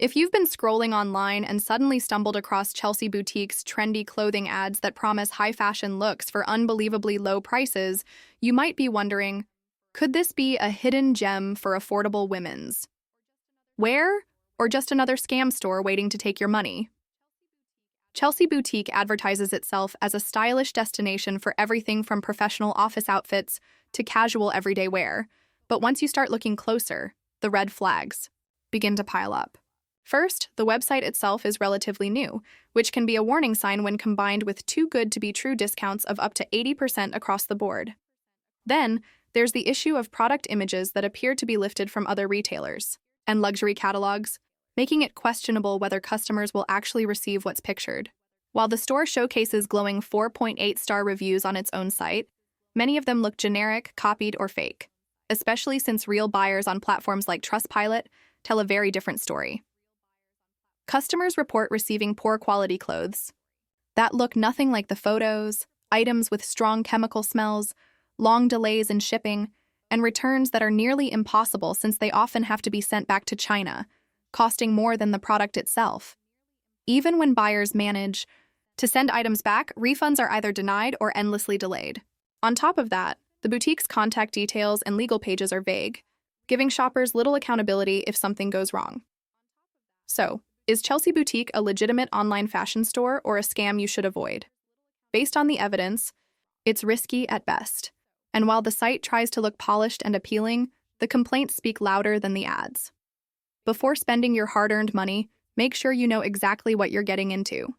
If you've been scrolling online and suddenly stumbled across Chelsea Boutique's trendy clothing ads that promise high-fashion looks for unbelievably low prices, you might be wondering, could this be a hidden gem for affordable women's wear, or just another scam store waiting to take your money? Chelsea Boutique advertises itself as a stylish destination for everything from professional office outfits to casual everyday wear. But once you start looking closer, the red flags begin to pile up. First, the website itself is relatively new, which can be a warning sign when combined with too good to be true discounts of up to 80% across the board. Then, there's the issue of product images that appear to be lifted from other retailers and luxury catalogs, making it questionable whether customers will actually receive what's pictured. While the store showcases glowing 4.8-star reviews on its own site, many of them look generic, copied, or fake, especially since real buyers on platforms like Trustpilot tell a very different story. Customers report receiving poor quality clothes that look nothing like the photos, items with strong chemical smells, long delays in shipping, and returns that are nearly impossible since they often have to be sent back to China, costing more than the product itself. Even when buyers manage to send items back, refunds are either denied or endlessly delayed. On top of that, the boutique's contact details and legal pages are vague, giving shoppers little accountability if something goes wrong. So, is Chelsea Boutique a legitimate online fashion store or a scam you should avoid? Based on the evidence, it's risky at best. And while the site tries to look polished and appealing, the complaints speak louder than the ads. Before spending your hard-earned money, make sure you know exactly what you're getting into.